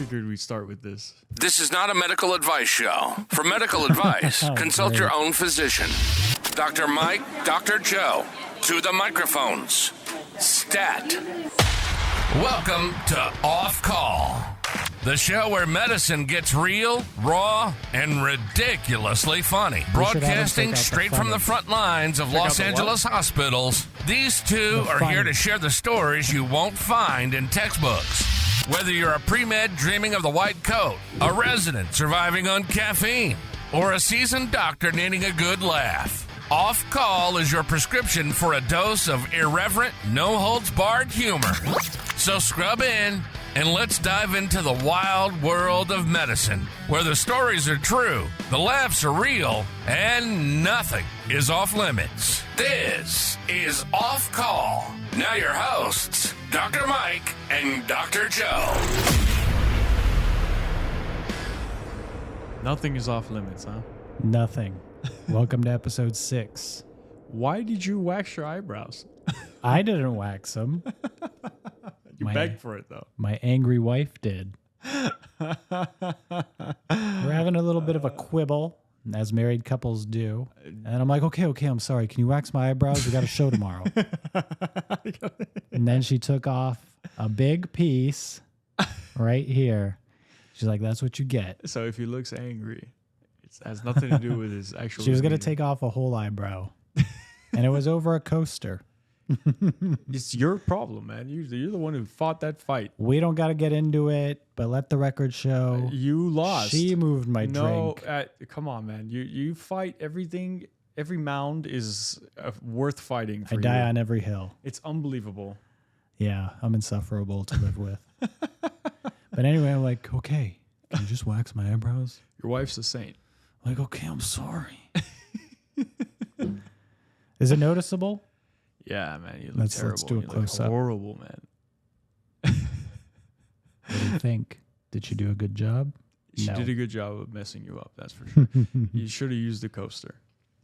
figured we'd start with this. This is not a medical advice show. For medical advice, consult your own physician. Dr. Mike, Dr. Joe, to the microphones. Stat. Welcome to Off Call, the show where medicine gets real, raw, and ridiculously funny. Broadcasting straight from the front lines of Los Angeles hospitals, these two are here to share the stories you won't find in textbooks. Whether you're a pre-med dreaming of the white coat, a resident surviving on caffeine, or a seasoned doctor needing a good laugh, Off Call is your prescription for a dose of irreverent, no-holds-barred humor. So scrub in and let's dive into the wild world of medicine, where the stories are true, the laughs are real, and nothing is off limits. This is Off Call. Now your hosts, Dr. Mike and Dr. Joe. Nothing is off limits, huh? Nothing. Welcome to episode 6. Why did you wax your eyebrows? I didn't wax them. You begged for it, though. My angry wife did. We're having a little bit of a quibble, as married couples do. And I'm like, okay, I'm sorry. Can you wax my eyebrows? We got a show tomorrow. And then she took off a big piece right here. She's like, that's what you get. So if he looks angry, it has nothing to do with his actual... She was going to take off a whole eyebrow. And it was over a coaster. It's your problem, man. You're the one who fought that fight. We don't got to get into it, but let the record show. You lost. She moved my drink. Come on, man. You fight everything. Every mound is worth fighting for. I die on every hill. It's unbelievable. Yeah, I'm insufferable to live with. But anyway, I'm like, okay, can you just wax my eyebrows? Your wife's a saint. I'm like, okay, I'm sorry. Is it noticeable? Yeah, man, you look terrible. Let's do a close-up. Horrible, man. What do you think? Did she do a good job? She No. did a good job of messing you up. That's for sure. You should have used the coaster,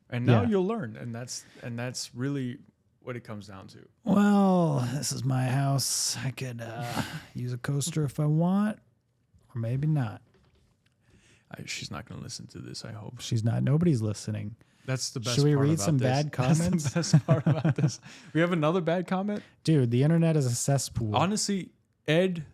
and now you'll learn. And that's really what it comes down to. Well, this is my house. I could use a coaster if I want, or maybe not. She's not going to listen to this, I hope. She's not. Nobody's listening. That's the best Should we part read about some this. bad comments? That's the best part about this. We have another bad comment? Dude, the internet is a cesspool. Honestly, Ed,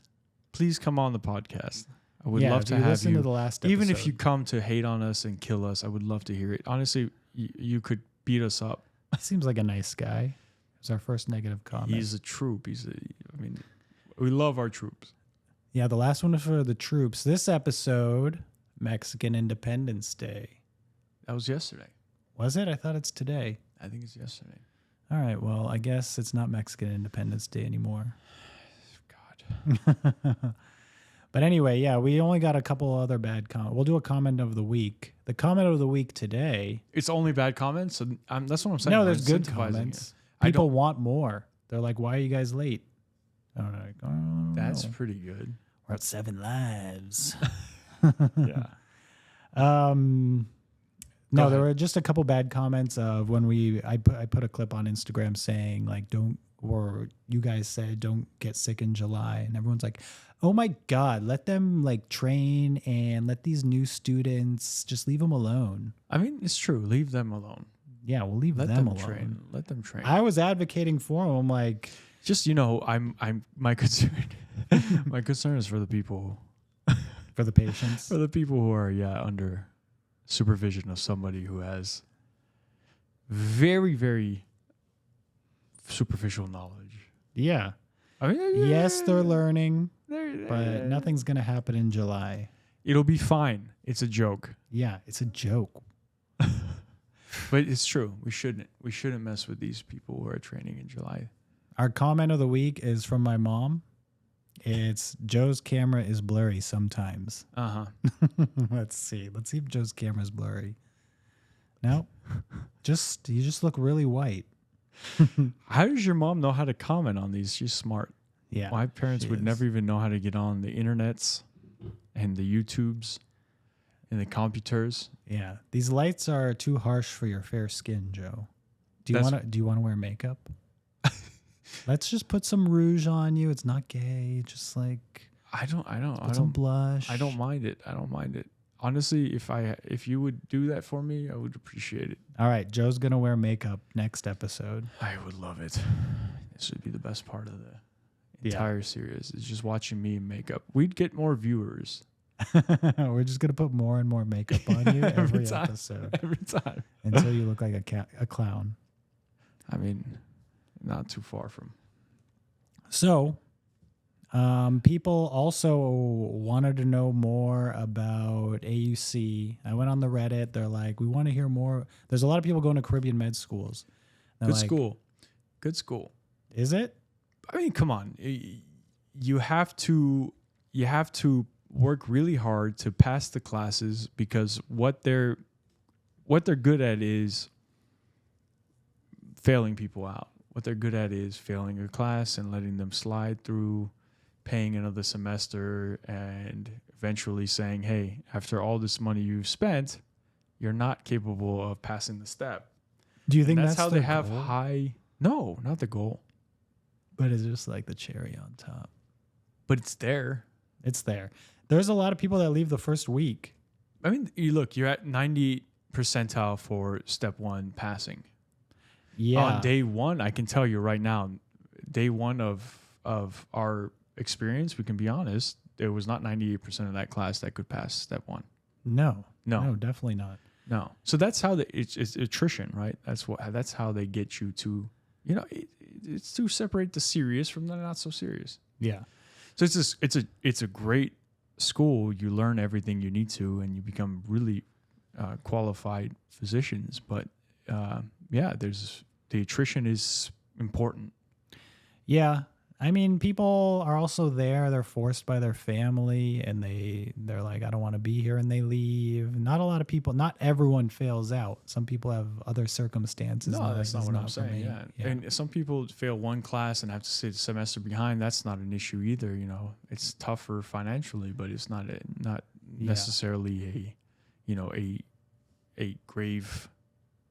please come on the podcast. I would love to have listen you. To the last episode. Even if you come to hate on us and kill us, I would love to hear it. Honestly, you could beat us up. He seems like a nice guy. It's our first negative comment. He's a troop. We love our troops. Yeah, the last one was for the troops. This episode, Mexican Independence Day. That was yesterday. Was it? I thought it's today. I think it's yesterday. All right, well, I guess it's not Mexican Independence Day anymore. God. But anyway, yeah, we only got a couple other bad comments. We'll do a comment of the week. The comment of the week today. It's only bad comments? So that's what I'm saying. No, there's good comments. People want more. They're like, why are you guys late? I'm like, oh, that's pretty good. We're at 7 lives. Yeah. No, there were just a couple bad comments of when I put a clip on Instagram saying like you guys said don't get sick in July, and everyone's like, oh my God, let them like train and let these new students just leave them alone. I mean, it's true. Leave them alone. Yeah, we'll leave them alone. Train. Let them train. I was advocating for them. I'm like, just I'm my concern. My concern is for the people, for the patients, for the people who are under supervision of somebody who has very, very superficial knowledge. Yeah. I mean, yes, they're learning, but nothing's going to happen in July. It'll be fine. It's a joke. Yeah, it's a joke. But it's true. We shouldn't mess with these people who are training in July. Our comment of the week is from my mom. It's Joe's camera is blurry sometimes. Uh-huh. Let's see if Joe's camera is blurry. No, you just look really white. How does your mom know how to comment on these? She's smart. Yeah. My parents would never even know how to get on the internets and the YouTubes and the computers. Yeah. These lights are too harsh for your fair skin, Joe. Do you want to wear makeup? Let's just put some rouge on you. It's not gay. Just like I Put some blush. I don't mind it. Honestly, if you would do that for me, I would appreciate it. All right, Joe's gonna wear makeup next episode. I would love it. This would be the best part of the entire series. Is just watching me in makeup. We'd get more viewers. We're just gonna put more and more makeup on you every episode. Every time. Until you look like a clown. I mean, not too far from. So, people also wanted to know more about AUC. I went on the Reddit. They're like, we want to hear more. There's a lot of people going to Caribbean med schools. Good school. Good school. Is it? I mean, come on. You have to work really hard to pass the classes because what they're good at is failing people out. What they're good at is failing a class and letting them slide through, paying another semester, and eventually saying, hey, after all this money you've spent, you're not capable of passing the step. Do you think that's how they their have goal? high? No, not the goal. But it's just like the cherry on top. But it's there. It's there. There's a lot of people that leave the first week. I mean, you're at 90 percentile for step 1 passing. Yeah. On day 1, I can tell you right now, day 1 of our experience, we can be honest, there was not 98% of that class that could pass step 1. No, No, definitely not. No. So that's how it's attrition, right? That's how they get you to, it's to separate the serious from the not so serious. Yeah. So it's a great school. You learn everything you need to, and you become really qualified physicians. But the attrition is important. Yeah. I mean, people are also there. They're forced by their family, and they're like, I don't want to be here, and they leave. Not a lot of people. Not everyone fails out. Some people have other circumstances. No, that's not what I'm saying. Me. Yeah. And some people fail one class and have to stay the semester behind. That's not an issue either. It's tougher financially, but it's not necessarily a grave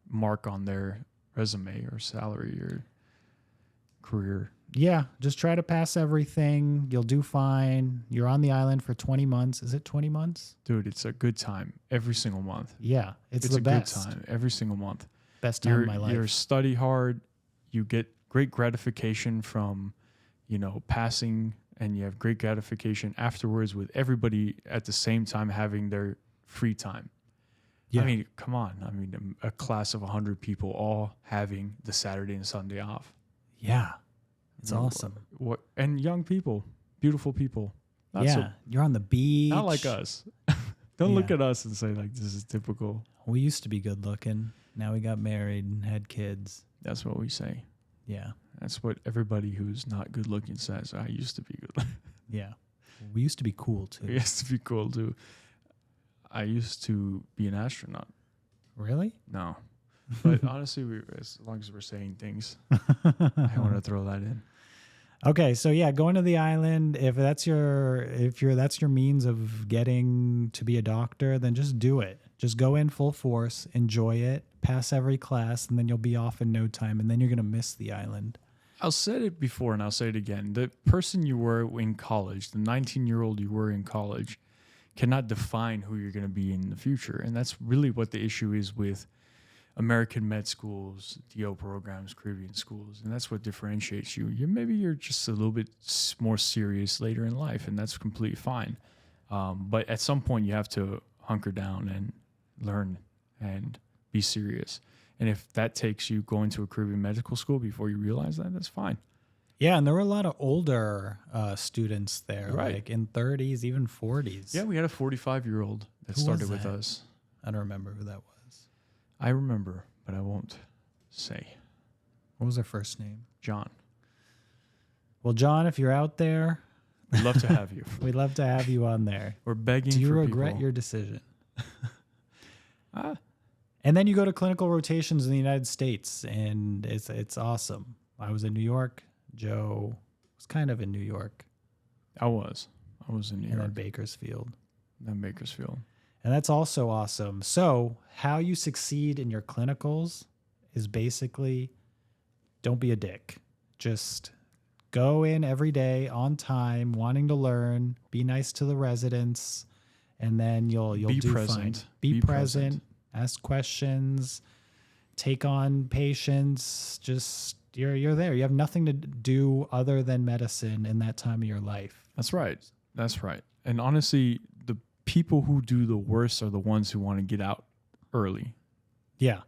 mark on their resume or salary or career. Yeah, just try to pass everything. You'll do fine. You're on the island for 20 months. Is it 20 months? Dude, it's a good time every single month. Yeah, it's the a best. good time every single month. Best time of my life. You study hard. You get great gratification from, passing, and you have great gratification afterwards with everybody at the same time having their free time. Yeah. I mean, come on. I mean, a class of 100 people all having the Saturday and Sunday off. Yeah. It's awesome. And young people, beautiful people. You're on the beach. Not like us. Don't look at us and say like this is typical. We used to be good looking. Now we got married and had kids. That's what we say. Yeah. That's what everybody who's not good looking says. I used to be good looking. Yeah. We used to be cool too. We used to be cool too. I used to be an astronaut. Really? No. But honestly, as long as we're saying things, I want to throw that in. Okay, so yeah, going to the island. If that's your means of getting to be a doctor, then just do it. Just go in full force, enjoy it, pass every class, and then you'll be off in no time. And then you're gonna miss the island. I'll say it before, and I'll say it again. The person you were in college, the 19-year-old you were in college, cannot define who you're gonna be in the future, and that's really what the issue is with American med schools, DO programs, Caribbean schools, and that's what differentiates you. Maybe you're just a little bit more serious later in life, and that's completely fine. But at some point, you have to hunker down and learn and be serious. And if that takes you going to a Caribbean medical school before you realize that, that's fine. Yeah, and there were a lot of older students there, right, like in 30s, even 40s. Yeah, we had a 45-year-old that started with us. I don't remember who that was. I remember, but I won't say. What was her first name? John. Well, John, if you're out there, we'd love to have you. We'd love to have you on there. We're begging for people. Do you people. regret your decision? And then you go to clinical rotations in the United States, and it's awesome. I was in New York. Joe was kind of in New York. I was in New York. And then Bakersfield. And that's also awesome. So how you succeed in your clinicals is basically don't be a dick. Just go in every day on time, wanting to learn, be nice to the residents, and then you'll Be do present. fine. Be Be present. present, ask questions, take on patients. Just you're there. You have nothing to do other than medicine in that time of your life. That's right. That's right. And honestly, the people who do the worst are the ones who want to get out early. Yeah.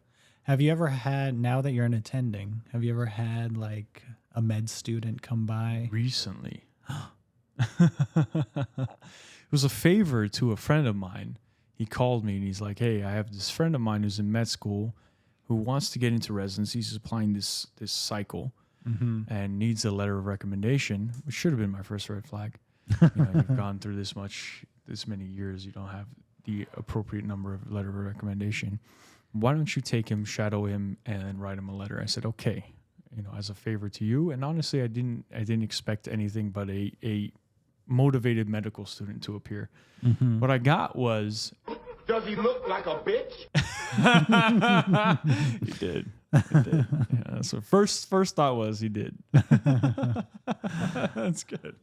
Have you ever had, now that you're an attending, have you ever had like a med student come by? Recently. It was a favor to a friend of mine. He called me and he's like, hey, I have this friend of mine who's in med school who wants to get into residency. He's applying this cycle and needs a letter of recommendation, which should have been my first red flag. You've gone through this many years, you don't have the appropriate number of letter of recommendation. Why don't you take him, shadow him, and write him a letter? I said, okay, as a favor to you. And honestly, I didn't expect anything but a motivated medical student to appear. What I got was, does he look like a bitch? he did. He did. Yeah, so first thought was he did. That's good.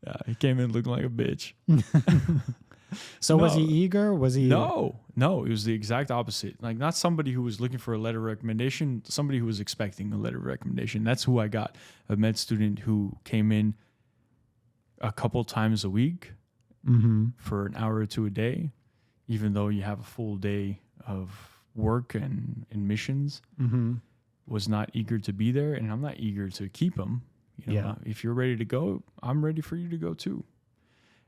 Yeah, he came in looking like a bitch. So was he eager? Was he? No, it was the exact opposite. Like, not somebody who was looking for a letter of recommendation, somebody who was expecting a letter of recommendation. That's who I got. A med student who came in a couple times a week for an hour or two a day, even though you have a full day of work and missions, was not eager to be there. And I'm not eager to keep him. If you're ready to go, I'm ready for you to go too.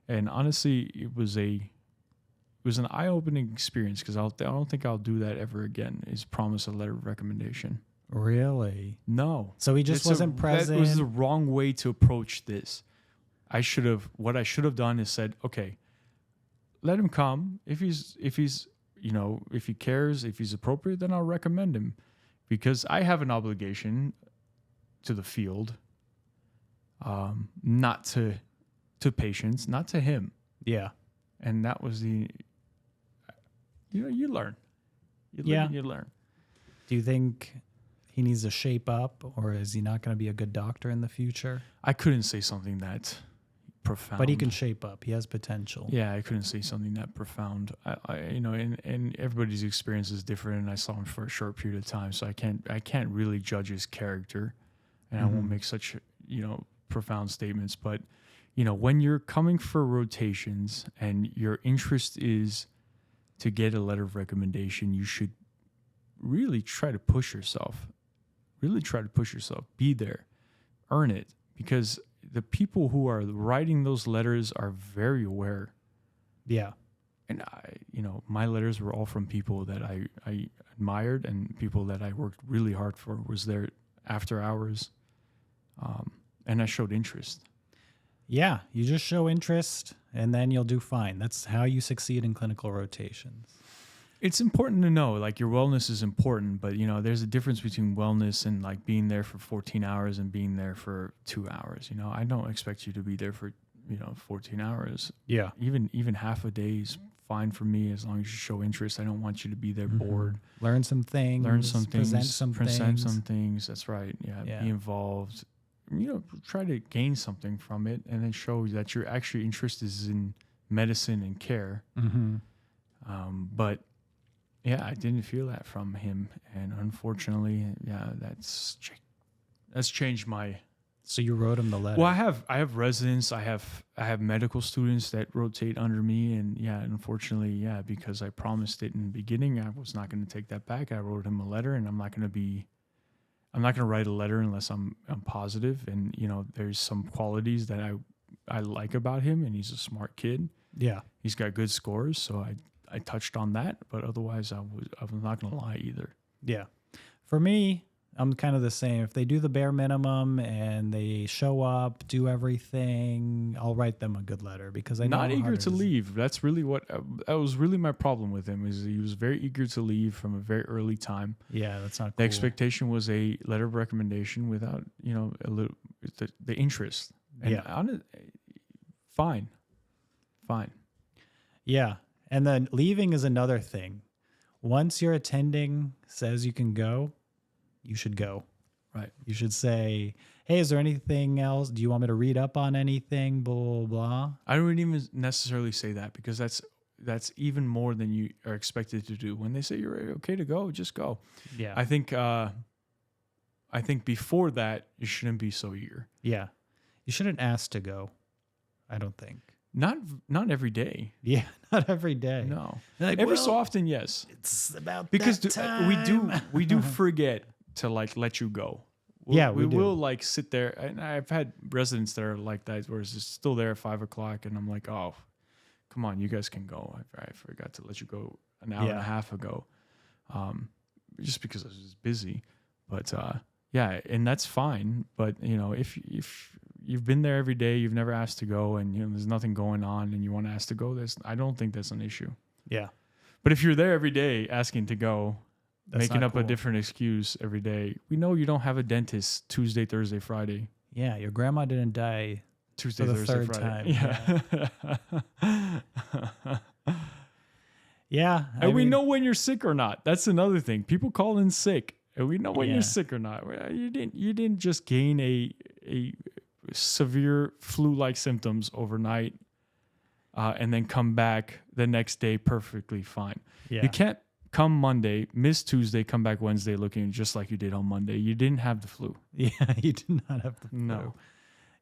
And honestly, it was an eye-opening experience, because I don't think I'll do that ever again, is promise a letter of recommendation. Really? No. So he just wasn't present? That was the wrong way to approach this. What I should have done is said, okay, let him come. If he cares, if he's appropriate, then I'll recommend him, because I have an obligation to the field, not to patients, not to him. Yeah. And that was you learn. You learn. Do you think he needs to shape up, or is he not going to be a good doctor in the future? I couldn't say something that profound. But he can shape up. He has potential. Yeah, I couldn't say something that profound. And everybody's experience is different, and I saw him for a short period of time, so I can't really judge his character, and I won't make such profound statements. But when you're coming for rotations and your interest is to get a letter of recommendation, you should really try to push yourself. Be there, earn it, because the people who are writing those letters are very aware. Yeah. And my letters were all from people that I admired, and people that I worked really hard for, was there after hours. And I showed interest. Yeah, you just show interest and then you'll do fine. That's how you succeed in clinical rotations. It's important to know, like, your wellness is important, but there's a difference between wellness and like being there for 14 hours and being there for 2 hours. I don't expect you to be there for 14 hours. Yeah. Even half a day is fine for me, as long as you show interest. I don't want you to be there bored. Learn some things. Present some things. That's right. Yeah. Be involved. Try to gain something from it, and then show that you're actually interested in medicine and care. But yeah, I didn't feel that from him, and unfortunately, that's changed my. So you wrote him the letter. Well, I have residents, I have medical students that rotate under me, and unfortunately, because I promised it in the beginning, I was not going to take that back. I wrote him a letter, and I'm not going to write a letter unless I'm positive, and there's some qualities that I like about him, and he's a smart kid. Yeah, he's got good scores, so I touched on that, but otherwise I was not going to lie either. Yeah, for me, I'm kind of the same. If they do the bare minimum and they show up, do everything, I'll write them a good letter, because I know not eager to leave. That's really that was really my problem with him, is he was very eager to leave from a very early time. Yeah, that's not cool. The expectation was a letter of recommendation without, the interest. And fine. Yeah. And then leaving is another thing. Once your attending says you can go, you should go. Right. You should say, hey, is there anything else? Do you want me to read up on anything? Blah, blah, blah. I wouldn't even necessarily say that, because that's even more than you are expected to do. When they say you're okay to go, just go. Yeah. I think before that, you shouldn't be so eager. Yeah. You shouldn't ask to go, I don't think. Not every day. Yeah, not every day. No. Like, Every well, so often, yes. It's about Because that time. we do forget to like let you go. Yeah, we do. will like sit there, and I've had residents that are like that, where it's just still there at 5 o'clock, and I'm like, oh, come on, you guys can go. I forgot to let you go an hour and a half ago, just because I was just busy. But yeah, and that's fine. But if you've been there every day, you've never asked to go, and there's nothing going on, and you want to ask to go, I don't think that's an issue. Yeah. But if you're there every day asking to go, That's making not up a cool. different excuse every day, we know you don't have a dentist Tuesday, Thursday, Friday. Yeah, your grandma didn't die. Tuesday, For the Thursday, third Friday. time, Yeah. Yeah. And we know when you're sick or not. That's another thing. People call in sick, and we know when Yeah. you're sick or not. You didn't just gain a severe flu-like symptoms overnight, and then come back the next day perfectly fine. Yeah. You can't come Monday, miss Tuesday, come back Wednesday looking just like you did on Monday. You didn't have the flu. Yeah, you did not have the flu. No.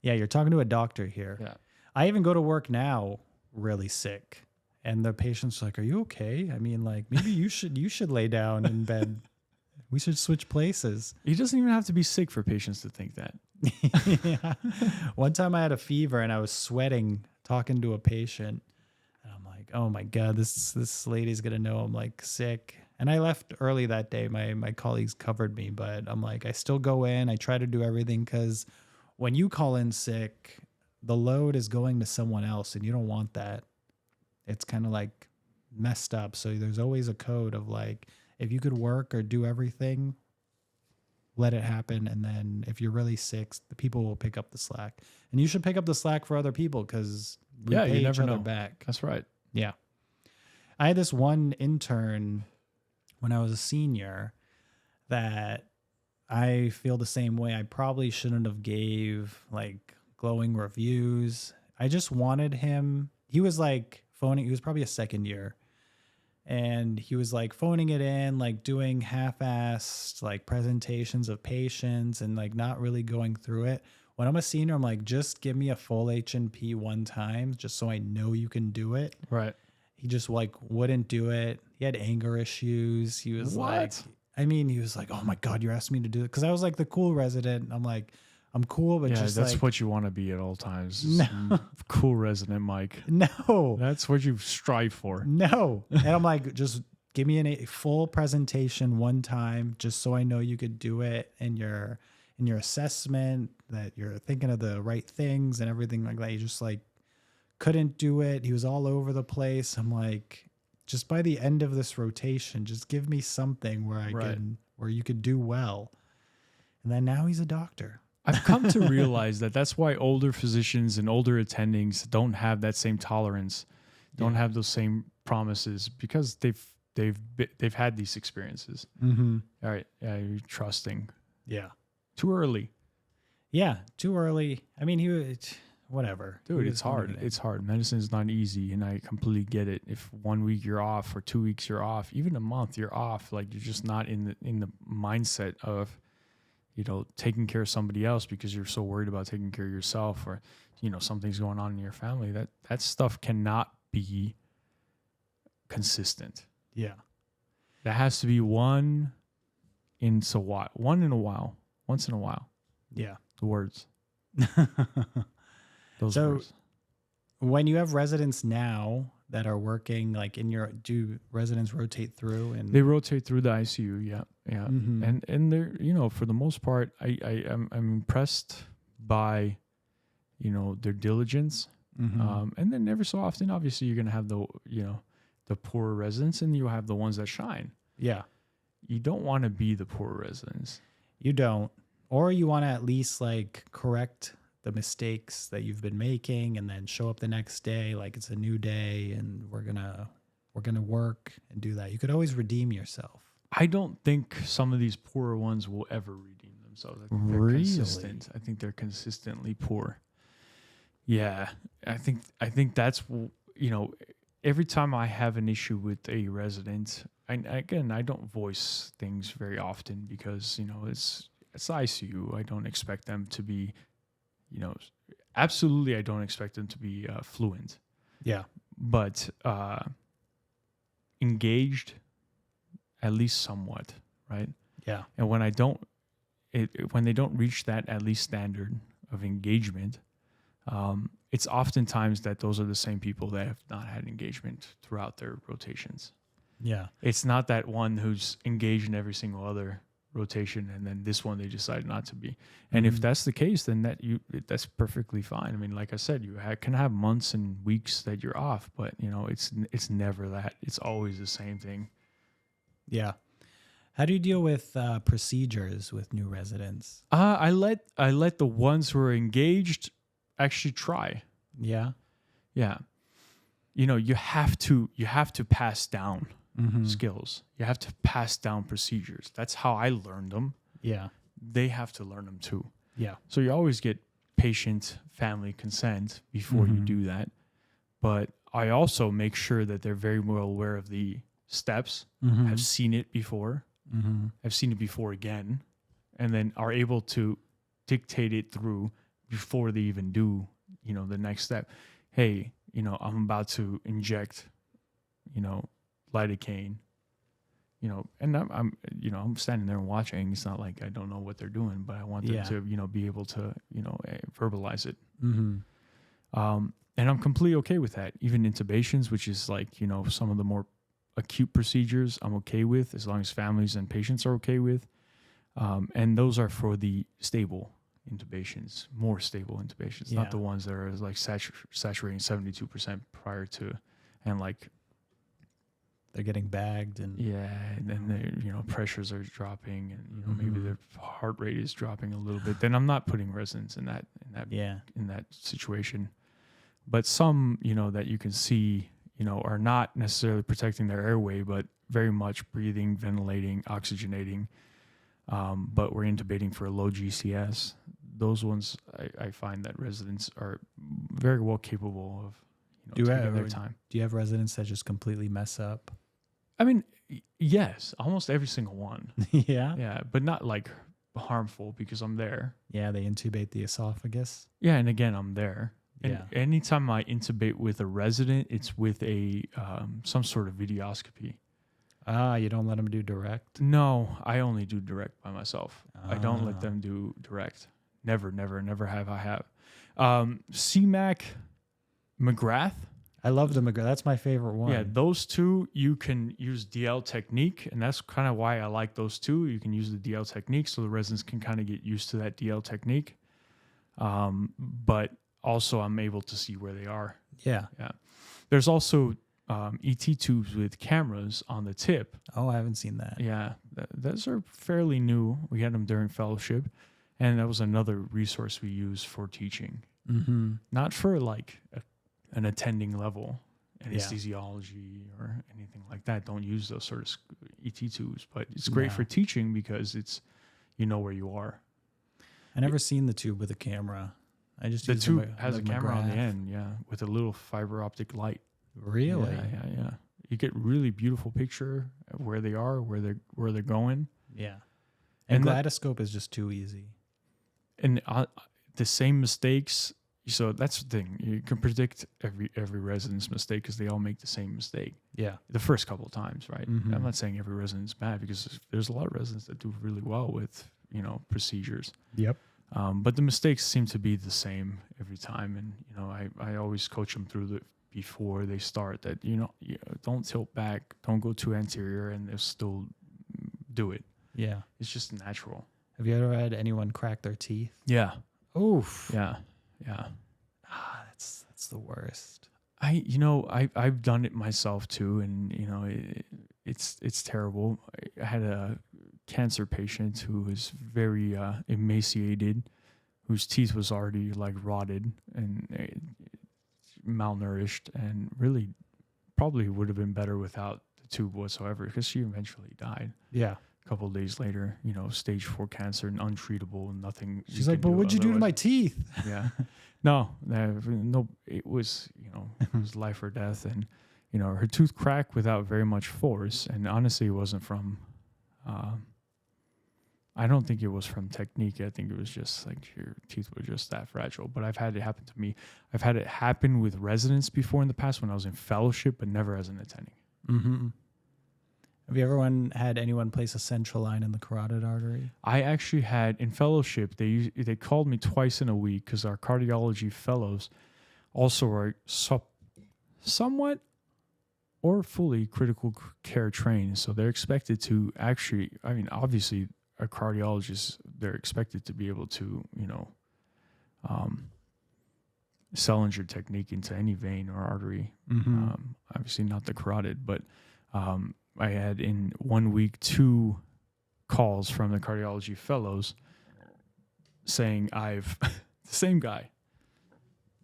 Yeah, you're talking to a doctor here. Yeah. I even go to work now really sick, and the patient's like, "Are you okay? I mean, like maybe you should lay down in bed. We should switch places." He doesn't even have to be sick for patients to think that. Yeah. One time I had a fever and I was sweating talking to a patient, and I'm like, "Oh my god, this lady's gonna know I'm like sick." And I left early that day. My colleagues covered me, but I'm like, I still go in. I try to do everything, because when you call in sick, the load is going to someone else, and you don't want that. It's kind of like messed up. So there's always a code of like, if you could work or do everything, let it happen. And then if you're really sick, the people will pick up the slack. And you should pick up the slack for other people, because we Yeah, pay you each never other know. back. That's right. Yeah. I had this one intern when I was a senior that I feel the same way. I probably shouldn't have gave like glowing reviews. I just wanted him. He was like phoning. He was probably a second year. And he was like phoning it in, like doing half-assed like presentations of patients and like not really going through it. When I'm a senior, I'm like, just give me a full H&P one time, just so I know you can do it. Right. He just like wouldn't do it. He had anger issues. He was like, he was like, oh my God, you're asking me to do it. Cause I was like the cool resident. I'm like, I'm cool, but Yeah, just that's like, what you want to be at all times. No. Cool resident, Mike. no, That's what you strive for. no. And I'm like, just give me a full presentation one time, just so I know you could do it in your assessment, that you're thinking of the right things and everything like that. You just like couldn't do it. He was all over the place. I'm like, just by the end of this rotation, just give me something where where you could do well. And then now he's a doctor. I've come to realize that that's why older physicians and older attendings don't have that same tolerance, don't have those same promises, because they've had these experiences. Mm-hmm. All right, yeah, you're trusting Yeah. too early, Yeah. Too early. I mean, he was whatever. dude. He It's was hard. moving. It's hard. Medicine is not easy, and I completely get it. If 1 week you're off, or 2 weeks you're off, even a month you're off, like you're just not in the mindset of, taking care of somebody else, because you're so worried about taking care of yourself, or, something's going on in your family. That stuff cannot be consistent. Yeah. That has to be once in a while. Yeah. The words. Those So- words. When you have residents now that are working, like do residents rotate through? And They rotate through the ICU. Yeah. Yeah. Mhm. And they're, for the most part, I'm impressed by, their diligence. Mhm. And then every so often, obviously, you're going to have the poorer residents, and you have the ones that shine. Yeah. You don't want to be the poor residents. You don't. Or you want to at least like correct the mistakes that you've been making, and then show up the next day like it's a new day, and we're gonna work and do that. You could always redeem yourself. I don't think some of these poorer ones will ever redeem themselves. I think they're Really? consistent. I think they're consistently poor. Yeah, I think that's every time I have an issue with a resident, I don't voice things very often because it's ICU. I don't expect them to be, absolutely I don't expect them to be fluent, Yeah. but engaged at least somewhat, right? Yeah. And when when they don't reach that at least standard of engagement, it's oftentimes that those are the same people that have not had engagement throughout their rotations. Yeah. It's not that one who's engaged in every single other rotation and then this one they decide not to be. And if that's the case, then that's perfectly fine. I mean, like I said, you can have months and weeks that you're off, but it's never that. It's always the same thing. Yeah. How do you deal with procedures with new residents? I let the ones who are engaged actually try. Yeah. Yeah. You have to pass down skills. You have to pass down procedures. That's how I learned them. Yeah. They have to learn them too. Yeah. So you always get patient family consent before you do that. But I also make sure that they're very well aware of the steps, have seen it before, have seen it before again, and then are able to dictate it through before they even do, the next step. Hey, I'm about to inject, lidocaine, and I'm standing there and watching. It's not like I don't know what they're doing, but I want them to, be able to, verbalize it. And I'm completely okay with that. Even intubations, which is like, some of the more acute procedures, I'm okay with as long as families and patients are okay with. And those are for the stable intubations, more stable intubations, not the ones that are like saturating 72% prior to, and like they're getting bagged and and then their pressures are dropping and maybe their heart rate is dropping a little bit. Then I'm not putting residents in that situation. But some that you can see are not necessarily protecting their airway, but very much breathing, ventilating, oxygenating. But we're intubating for a low GCS. Those ones, I find that residents are very well capable of taking their time. Do you have residents that just completely mess up? I mean, yes, almost every single one. Yeah. Yeah, but not like harmful because I'm there. Yeah, they intubate the esophagus. Yeah, and again, I'm there. And Yeah. anytime I intubate with a resident, it's with a some sort of videoscopy. You don't let them do direct? No, I only do direct by myself. I don't let them do direct. Never have I have. CMAC, McGrath. I love the McGrath. That's my favorite one. Yeah, those two, you can use DL technique, and that's kind of why I like those two. You can use the DL technique so the residents can kind of get used to that DL technique. But also I'm able to see where they are. Yeah. Yeah. There's also ET tubes with cameras on the tip. Oh, I haven't seen that. Yeah, those are fairly new. We had them during fellowship, and that was another resource we use for teaching. Not for like an attending level, anesthesiology or anything like that. Don't use those sort of ET tubes, but it's great for teaching because it's where you are. I never seen the tube with a camera. I just The use tube has a the camera on the McGrath. end, with a little fiber optic light. Really? Yeah. You get really beautiful picture of where they are, where they're going. Yeah. And And gladoscope is just too easy. And the same mistakes. So that's the thing. You can predict every resident's mistake because they all make the same mistake Yeah. the first couple of times, right? I'm not saying every resident's bad because there's a lot of residents that do really well with procedures. Yep. But the mistakes seem to be the same every time, and I always coach them through before they start that don't tilt back, don't go too anterior, and they'll still do it. Yeah. It's just natural. Have you ever had anyone crack their teeth? Yeah, Oof. yeah. That's the worst. I've done it myself too, and it's terrible. I had a cancer patient who was very emaciated, whose teeth was already like rotted and malnourished, and really probably would have been better without the tube whatsoever because she eventually died. Yeah. A couple of days later, stage 4 cancer and untreatable and nothing. She's like, but what'd you do to my teeth? Yeah. No, it was, it was life or death. And, her tooth cracked without very much force. And honestly, it wasn't from, I don't think it was from technique. I think it was just like your teeth were just that fragile. But I've had it happen to me. I've had it happen with residents before in the past when I was in fellowship, but never as an attending. Mm-hmm. Have you ever had anyone place a central line in the carotid artery? I actually had in fellowship. They called me twice in a week because our cardiology fellows also are somewhat or fully critical care trained. So they're expected to actually. I mean, obviously, a cardiologist, they're expected to be able to Selinger technique into any vein or artery. Mm-hmm. Obviously, not the carotid, but. I had in 1 week 2 calls from the cardiology fellows saying the same guy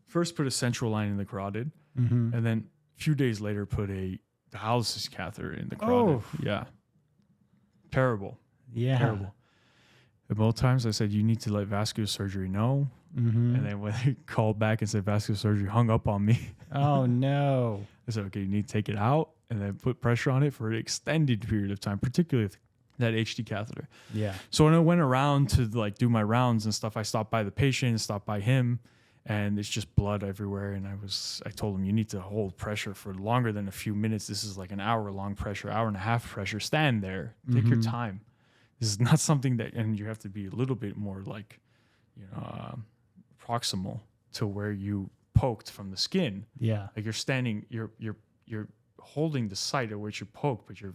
first put a central line in the carotid, mm-hmm. and then a few days later put a dialysis catheter in the carotid. Oh. Yeah. Terrible. Yeah. Terrible. And both times I said, you need to let vascular surgery know. Mm-hmm. And then when they called back and said vascular surgery, hung up on me. Oh, no. I said, okay, you need to take it out and then put pressure on it for an extended period of time, particularly that HD catheter. Yeah. So when I went around to do my rounds and stuff, I stopped by the patient, stopped by him, and it's just blood everywhere. And I told him, you need to hold pressure for longer than a few minutes. This is like an hour-long pressure, hour and a half pressure. Stand there. Take your time. This is not something and you have to be a little bit more proximal to where you poked from the skin. Yeah. Like you're standing, you're holding the site at which you poke, but you're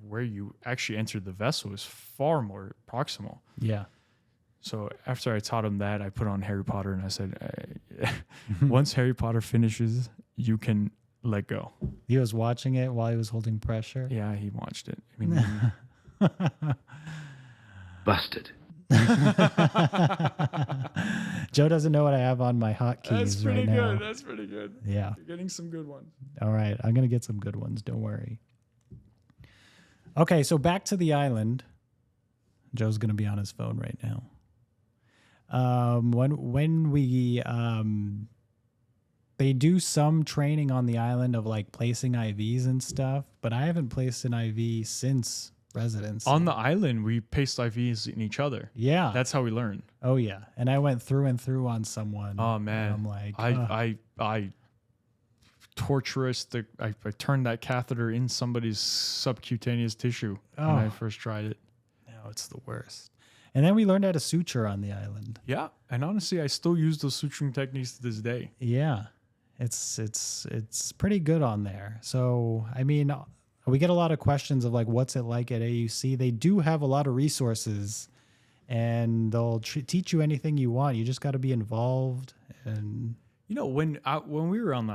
where you actually entered the vessel is far more proximal. Yeah. So after I taught him that, I put on Harry Potter and I said, once Harry Potter finishes, you can let go. He was watching it while he was holding pressure. Yeah, he watched it. I mean, Busted. Joe doesn't know what I have on my hotkeys that's pretty right good. now. That's pretty good. Yeah. You're getting some good ones. All right. I'm going to get some good ones. Don't worry. Okay. So back to the island. Joe's going to be on his phone right now. When we, they do some training on the island of like placing IVs and stuff, but I haven't placed an IV since residency. On the island, we paste IVs in each other. Yeah. That's how we learn. Oh yeah. And I went through and through on someone. Oh man. I'm like, I torturous. I turned that catheter in somebody's subcutaneous tissue when I first tried it. no, it's the worst. And then we learned how to suture on the island. Yeah, and honestly, I still use those suturing techniques to this day. Yeah. It's pretty good on there. So, I mean, we get a lot of questions of like, what's it like at AUC? They do have a lot of resources and they'll teach you anything you want. You just got to be involved. And when we were on the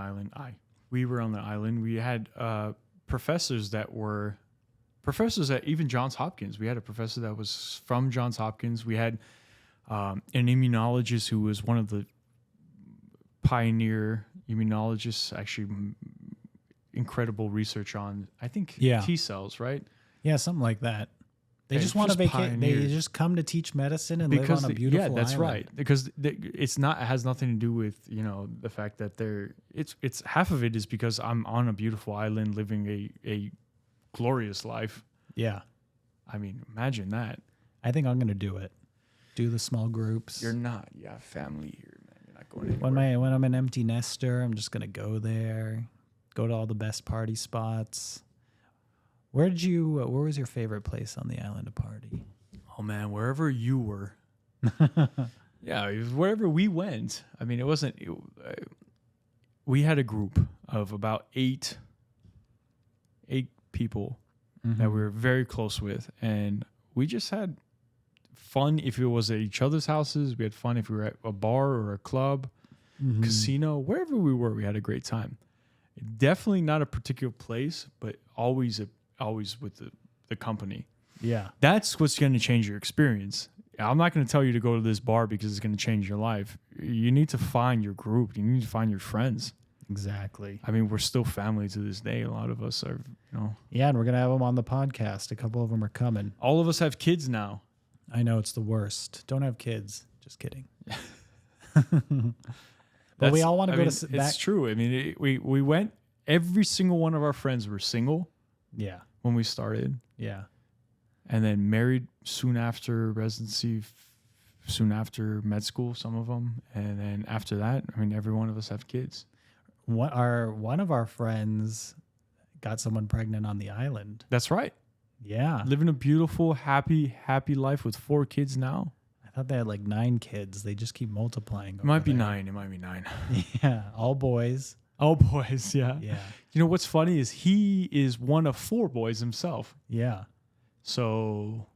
island, we had professors at even Johns Hopkins. We had a professor that was from Johns Hopkins. We had an immunologist who was one of the pioneer immunologists, actually incredible research on, I think, T cells, right? yeah, something like that. They Yeah, just want to just vacate. They pioneered. just come to teach medicine and live on a beautiful yeah, that's island. right. Because it has nothing to do with the fact that it's half of it is because I'm on a beautiful island living a glorious life. Yeah. I mean, imagine that. I think I'm going to do it. Do the small groups. You're not. You have family here, man. You're not going anywhere. When I'm an empty nester, I'm just going to go there, go to all the best party spots. Where was your favorite place on the island to party? Oh man, wherever you were. Yeah, it was wherever we went. I mean, it wasn't. We had a group of about eight people that we were very close with, and we just had fun. If it was at each other's houses, we had fun. If we were at a bar or a club, casino, wherever we were, we had a great time. Definitely not a particular place, but always with the company. Yeah. That's what's going to change your experience. I'm not going to tell you to go to this bar because it's going to change your life. You need to find your group. You need to find your friends. Exactly. I mean, we're still family to this day. A lot of us are, Yeah, and we're gonna have them on the podcast. A couple of them are coming. all of us have kids now. I know it's the worst. Don't have kids. Just kidding. But we all want to go to back. It's true. I mean, we went. Every single one of our friends were single Yeah, when we started, yeah, and then married soon after residency, soon after med school. Some of them, and then after that, I mean, every one of us have kids. one of our friends got someone pregnant on the island. That's right. Yeah, Living a beautiful, happy life with 4 kids now. I thought they had like 9 kids. They just keep multiplying. It might be 9. It might be 9. Yeah, all boys. Oh, boys, yeah. Yeah, You know what's funny is he is one of 4 boys himself. yeah, So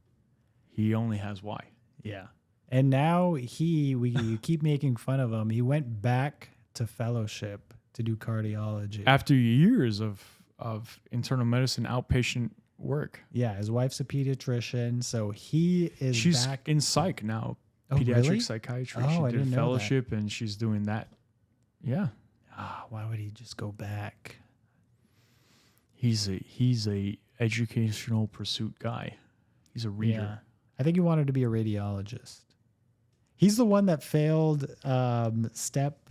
he only has Y. yeah. And now we keep making fun of him. He went back to fellowship to do cardiology. After years of internal medicine outpatient work. Yeah, his wife's a pediatrician, so he is She's back. in psych now. Oh, Pediatric really? psychiatry. Oh, She I did didn't know that. fellowship and she's doing that. Yeah. Why would he just go back? He's a educational pursuit guy. He's a reader. Yeah. I think he wanted to be a radiologist. He's the one that failed step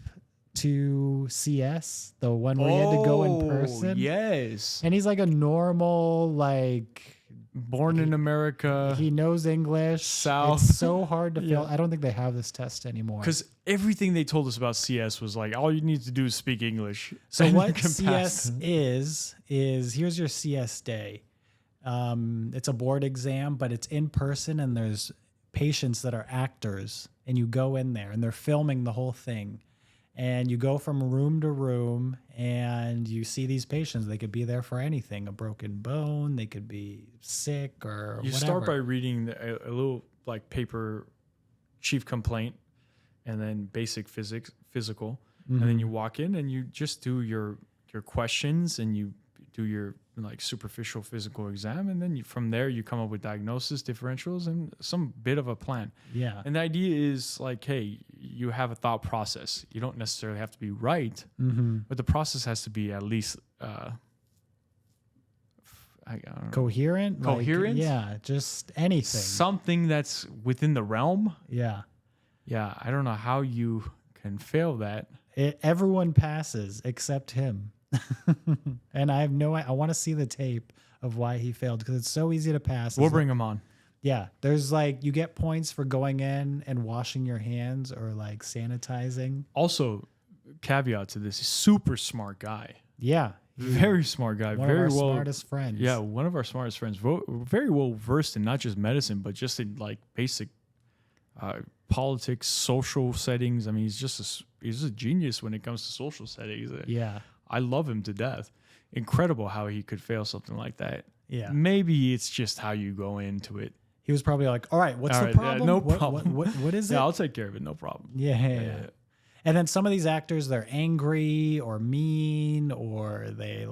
2 CS, the one where he had to go in person. Yes. And he's like a normal, like, Born in America. he knows English. South. It's so hard to fail. Yeah. I don't think they have this test anymore. Because everything they told us about CS was like, all you need to do is speak English. So and you what can pass. CS is here's your CS day. It's a board exam, but it's in person, and there's patients that are actors, and you go in there, and they're filming the whole thing, and you go from room to room, and you see these patients. They could be there for anything: a broken bone, they could be sick, or You whatever. start by reading a little like paper chief complaint and then basic physical. And then you walk in and you just do your questions and you do your like superficial physical exam. And then from there you come up with diagnosis, differentials, and some bit of a plan. Yeah. And the idea is like, hey, you have a thought process. You don't necessarily have to be right, but the process has to be at least I don't know, Coherent? Coherent? Yeah, just anything. something that's within the realm. Yeah. Yeah, I don't know how you can fail that. Everyone passes except him. And I want to see the tape of why he failed, because it's so easy to pass. We'll It's bring him on. Yeah, there's like, you get points for going in and washing your hands or like sanitizing. Also, caveat to this, super smart guy. Yeah, Very smart guy. one very of our well. smartest friends. Yeah, one of our smartest friends. Very well versed in not just medicine, but just in like basic politics, social settings. I mean, he's just a genius when it comes to social settings. Yeah, I love him to death. Incredible how he could fail something like that. yeah. Maybe it's just how you go into it. He was probably like, "All right, what's All the right, yeah, problem? no What- problem. What is it?" Yeah, I'll take care of it. No problem. Yeah. And then some of these actors, they're angry or mean, or they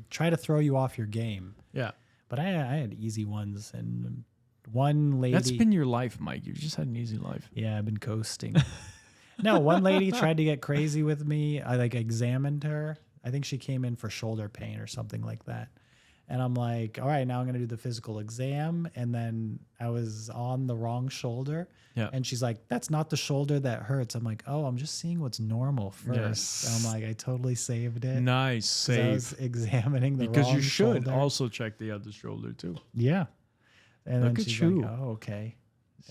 try to throw you off your game. Yeah. But I had easy ones, and one lady. That's been your life, Mike. You've just had an easy life. Yeah, I've been coasting. No, one lady tried to get crazy with me. I like examined her. I think she came in for shoulder pain or something like that. And I'm like, all right, now I'm going to do the physical exam. And then I was on the wrong shoulder. Yeah. And she's like, that's not the shoulder that hurts. I'm like, oh, I'm just seeing what's normal first. Yes. And I'm like, I totally saved it. Nice 'Cause I save. was examining the Because wrong you should shoulder. also check the other shoulder too. Yeah. And Look then at she's you. like, oh, okay.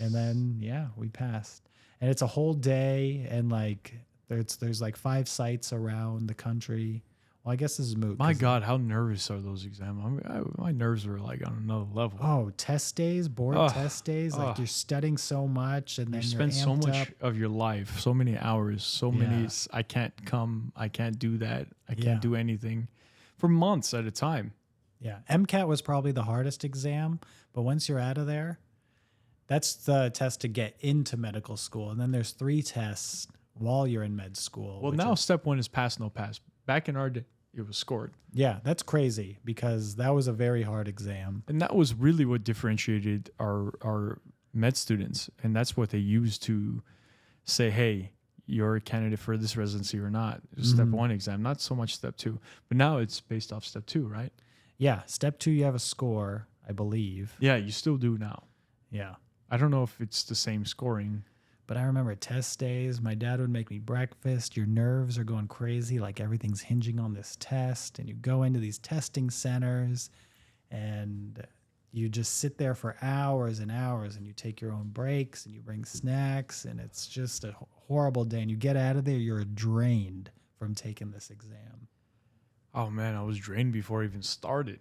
And then, yeah, we passed. And it's a whole day. And like, there's like 5 sites around the country. Well, I guess this is moot. My 'cause- God, how nervous are those exams? My nerves are like on another level. Oh, test days, board Ugh, test days. Like ugh. you're studying so much, and then You you're spend so amped much up. of your life, so many hours, so many. Yeah. I can't come. I can't do that. I Yeah. can't do anything for months at a time. Yeah, MCAT was probably the hardest exam, but once you're out of there, that's the test to get into medical school, and then there's 3 tests while you're in med school. Well, which now is- step 1 is pass, no pass. Back in our day, it was scored. yeah, that's crazy because that was a very hard exam. And that was really what differentiated our med students. And that's what they used to say, hey, you're a candidate for this residency or not. Step 1 exam, not so much step 2. But now it's based off step 2, right? Yeah. Step 2, you have a score, I believe. Yeah, you still do now. Yeah. I don't know if it's the same scoring. But I remember test days, my dad would make me breakfast. Your nerves are going crazy, like everything's hinging on this test. And you go into these testing centers and you just sit there for hours and hours, and you take your own breaks and you bring snacks, and it's just a horrible day. And you get out of there, you're drained from taking this exam. Oh man, I was drained before I even started.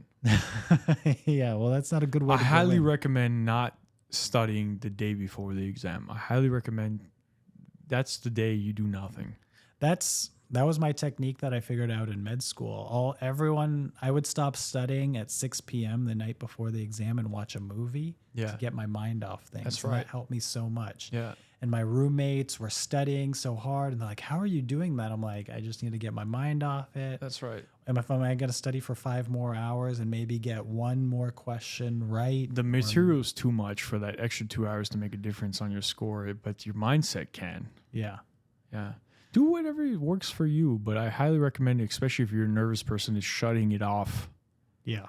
Yeah, well, that's not a good way I to go highly in. recommend not studying the day before the exam. I highly recommend that's the day you do nothing. That was my technique that I figured out in med school. I would stop studying at 6 p.m. the night before the exam and watch a movie Yeah. to get my mind off things. That's And right. that helped me so much. Yeah. And my roommates were studying so hard, and they're like, "How are you doing that?" I'm like, "I just need to get my mind off it." That's right. And if I'm going to study for 5 more hours and maybe get one more question right, The material is too much for that extra 2 hours to make a difference on your score, but your mindset can. yeah. Yeah. Do whatever works for you, but I highly recommend, especially if you're a nervous person, is shutting it off. Yeah.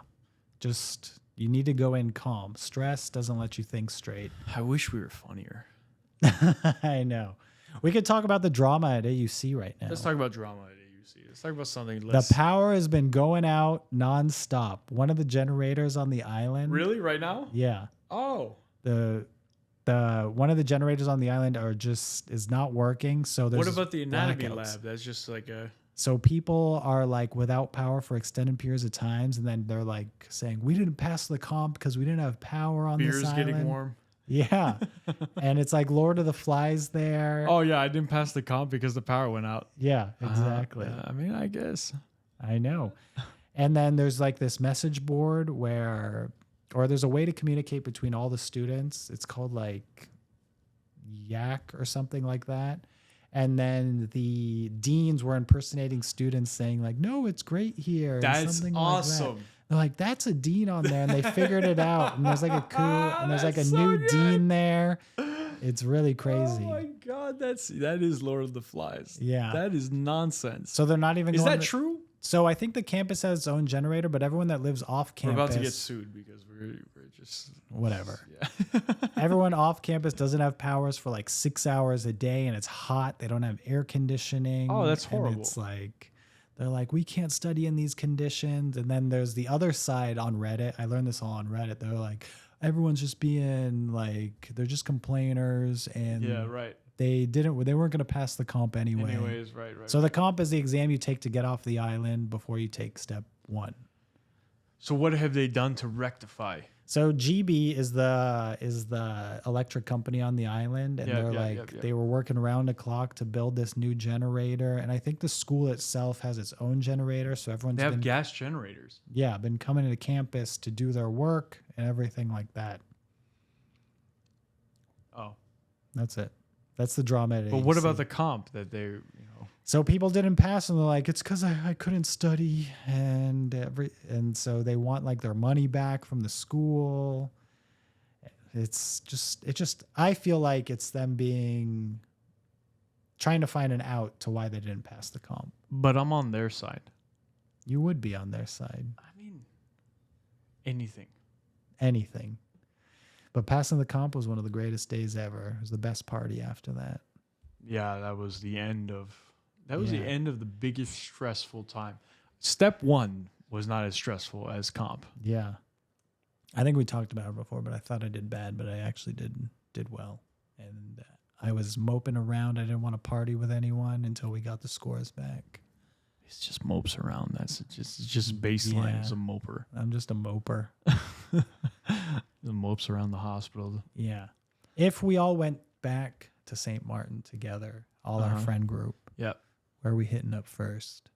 Just, you need to go in calm. Stress doesn't let you think straight. I wish we were funnier. I know. We could talk about the drama at AUC right now. Let's talk about drama at AUC. Let's talk about something The less. power has been going out nonstop. One of the generators on the island. Really? Right now? Yeah. Oh. The one of the generators on the island is not working. So there's What about the anatomy blackouts. lab? That's just like a... So people are like without power for extended periods of times, and then they're like saying, "We didn't pass the comp because we didn't have power on Beer's this island." getting warm. Yeah. And it's like Lord of the Flies there. Oh, yeah. I didn't pass the comp because the power went out. Yeah, exactly. I mean, I guess. I know. And then there's like this message board or there's a way to communicate between all the students. It's called like Yak or something like that. And then the deans were impersonating students saying like, "No, it's great here." and That's something awesome. Like that. They're like, "That's a dean on there." And they figured it out. And there's like a coup and there's like a That's so new good. dean there. It's really crazy. Oh, my God. That is Lord of the Flies. Yeah. That is nonsense. So they're not even Is going that true? So I think the campus has its own generator, but everyone that lives off We're campus, about to get sued because we're just... whatever. Yeah. Everyone off campus doesn't have powers for like 6 hours a day, and it's hot. They don't have air conditioning. Oh, that's and horrible. it's like they're like, "We can't study in these conditions." And then there's the other side on Reddit. I learned this all on Reddit. They're like, everyone's just being like, they're just complainers, and Yeah, right. they weren't going to pass the comp anyway. Anyways, right. So the comp is the exam you take to get off the island before you take step 1. So what have they done to rectify? So GB is the electric company on the island, and Yeah, they're yeah, like yeah, yeah. they were working around the clock to build this new generator, and I think the school itself has its own generator, so everyone's They have been gas generators. been coming to campus to do their work and everything like that. Oh. That's it. That's the drama. At But what AUC. about the comp that they, So people didn't pass, and they're like, "It's because I couldn't study," and so they want like their money back from the school. It just I feel like it's them trying to find an out to why they didn't pass the comp. But I'm on their side. You would be on their side, I mean, anything. anything. But passing the comp was one of the greatest days ever. It was the best party after that. Yeah, that was the end of the Yeah. end of the biggest stressful time. Step 1 was not as stressful as comp. Yeah. I think we talked about it before, but I thought I did bad, but I actually did well. And I was moping around. I didn't want to party with anyone until we got the scores back. It's just mopes around. It's just baseline Yeah. as a moper. I'm just a moper. The mopes around the hospital. Yeah. If we all went back to St. Martin together, all our friend group, Yep. where are we hitting up first?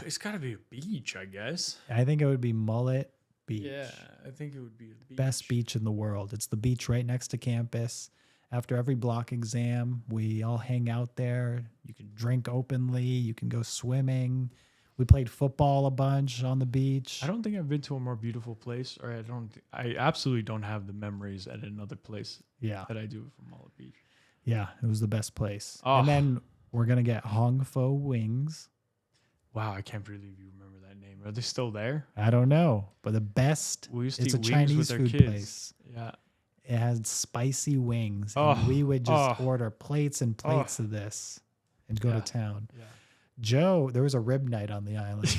It's got to be a beach, I guess. I think it would be Mullet Beach. Yeah, I think it would be the beach. Best beach in the world. It's the beach right next to campus. After every block exam, we all hang out there. You can drink openly. You can go swimming. We played football a bunch on the beach. I don't think I've been to a more beautiful place, or I absolutely don't have the memories at another place Yeah. that I do from Mullet Beach. Yeah, it was the best place. Oh. And then we're going to get Hong Fo wings. Wow, I can't believe you remember that name. Are they still there? I don't know, but the best. We used to It's eat a wings Chinese with our food kids. place. Yeah. It had spicy wings. Oh, And we would just oh. order plates and plates of this and go Yeah. to town. Yeah. Joe, there was a rib night on the island.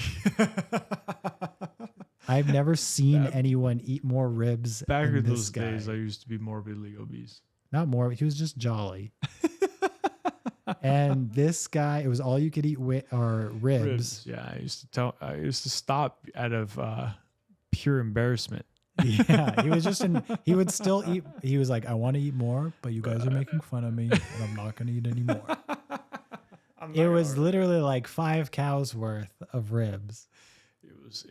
I've never seen anyone eat more ribs Back than in this those guy. days, I used to be morbidly obese. Not more. He was just jolly. And this guy, it was all you could eat or ribs. Yeah, I used to stop out of pure embarrassment. Yeah, he was just he would still eat. He was like, I want to eat more, but you guys are making fun of me, and I'm not going to eat any more. It was literally like 5 cows worth of ribs. It was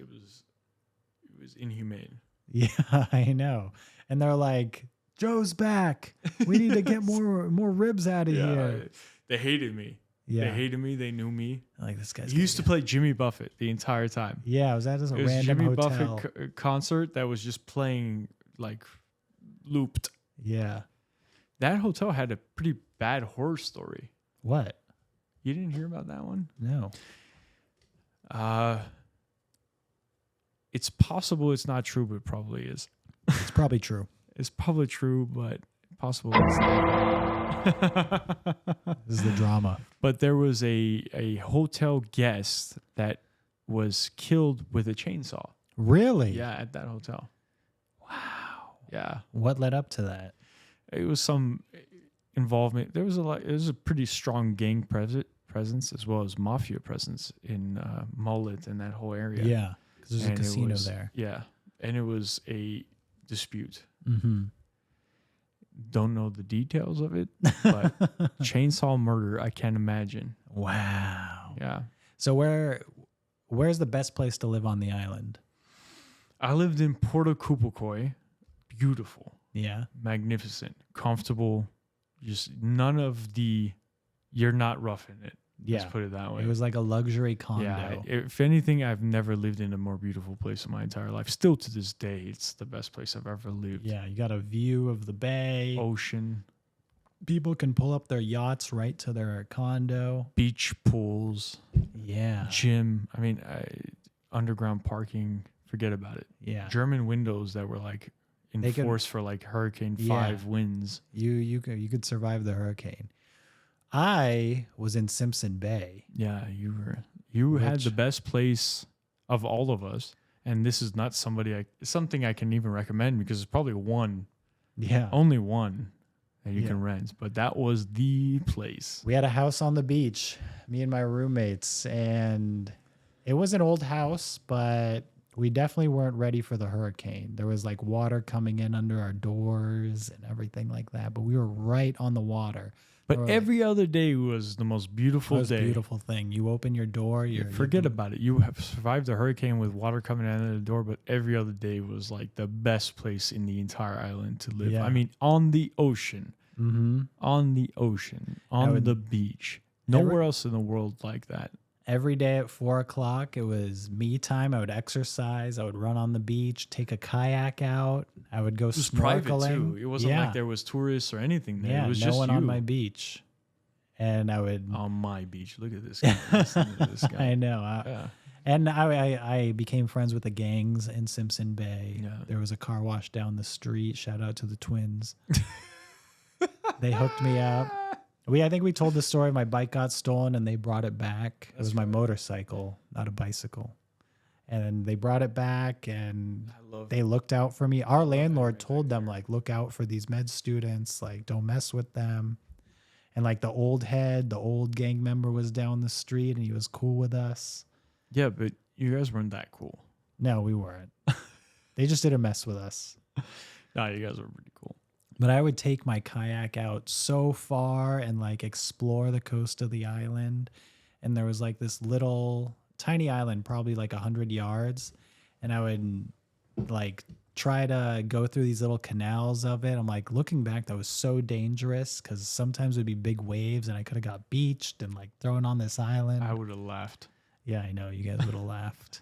inhumane. Yeah, I know. And they're like, Joe's back. We need to get more ribs out of here. They hated me. Yeah. They hated me. They knew me. Like this guy's He used to play Jimmy Buffett the entire time. Yeah, I was at a It was a random Jimmy hotel. Buffett concert that was just playing like looped. Yeah. That hotel had a pretty bad horror story. What? You didn't hear about that one? No. It's possible it's not true, but it probably is. It's probably true. It's probably true, but possible it's not. This is the drama. But there was a hotel guest that was killed with a chainsaw. Really? Yeah, at that hotel. Wow. Yeah, What led up to that? it was some involvement. There was a pretty strong gang presence as well as mafia presence in Mullet and that whole area. Yeah. Because there's a And it casino was- there. Yeah, and it was a dispute. Mm-hmm. Don't know the details of it, but chainsaw murder, I can't imagine. Wow. Yeah. So where's the best place to live on the island? I lived in Puerto Cupocoi. Beautiful, Yeah. magnificent, comfortable. Just none of the, you're not roughing it. Yeah. Let's put it that way. It was like a luxury condo. Yeah. If anything, I've never lived in a more beautiful place in my entire life. Still to this day, it's the best place I've ever lived. Yeah, you got a view of the bay. Ocean, People can pull up their yachts right to their condo. beach pools, Yeah. gym. I mean, underground parking. Forget about it. Yeah. German windows that were like in They could- force for like Hurricane Yeah. 5 winds. You could survive the hurricane. I was in Simpson Bay. Yeah, you had Which- the best place of all of us, and this is not something I can even recommend because it's probably Yeah. only one that you Yeah. can rent, but that was the place. We had a house on the beach, me and my roommates, and it was an old house, but we definitely weren't ready for the hurricane. There was like water coming in under our doors and everything like that, but we were right on the water. But Right. every other day was the most beautiful Most day. beautiful thing. You open your door, Forget about it. You have survived the hurricane with water coming out of the door, but every other day was like the best place in the entire island to live. Yeah. I mean, on the ocean, on the ocean, on the beach. Nowhere else in the world like that. Every day at 4:00, it was me time. I would exercise. I would run on the beach, take a kayak out. I would go It was snorkeling. private too. It wasn't Yeah. like there was tourists or anything there. Yeah, it was no just one you on my beach. And I would, on my beach. Look at this guy. Listen to this guy. I know. Yeah. And I became friends with the gangs in Simpson Bay. Yeah. There was a car wash down the street. Shout out to the twins. They hooked me up. I think we told the story. My bike got stolen and they brought it back. It was my motorcycle, not a bicycle. And they brought it back and they looked out for me. Our landlord told them, like, look out for these med students. Like, don't mess with them. And like the old gang member was down the street and he was cool with us. Yeah, but you guys weren't that cool. No, we weren't. They just didn't mess with us. No, you guys were pretty cool. But I would take my kayak out so far and like explore the coast of the island. And there was like this little tiny island, probably like 100 yards. And I would like try to go through these little canals of it. I'm like, looking back, that was so dangerous because sometimes it would be big waves and I could have got beached and like thrown on this island. I would have laughed. Yeah, I know. You guys would have laughed.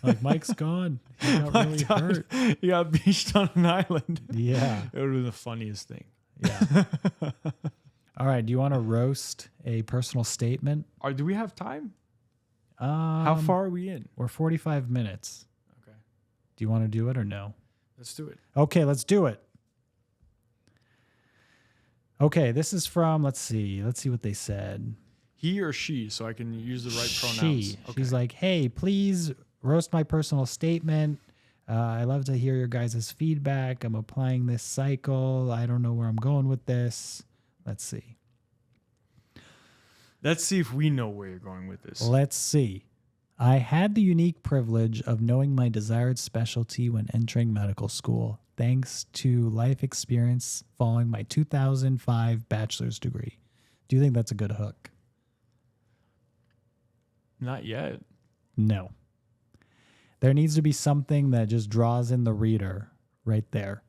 Like, Mike's gone. He got really hurt. He got beached on an island. Yeah. It would have been the funniest thing. Yeah. All right. Do you want to roast a personal statement? Do we have time? How far are we in? We're 45 minutes. Okay. Do you want to do it or no? Let's do it. Okay, let's do it. Okay, this is from, let's see what they said. He or she, so I can use the right pronouns. She. She's like, hey, please roast my personal statement. I love to hear your guys' feedback. I'm applying this cycle. I don't know where I'm going with this. Let's see. Let's see if we know where you're going with this. Let's see. I had the unique privilege of knowing my desired specialty when entering medical school, thanks to life experience following my 2005 bachelor's degree. Do you think that's a good hook? Not yet. No. There needs to be something that just draws in the reader right there.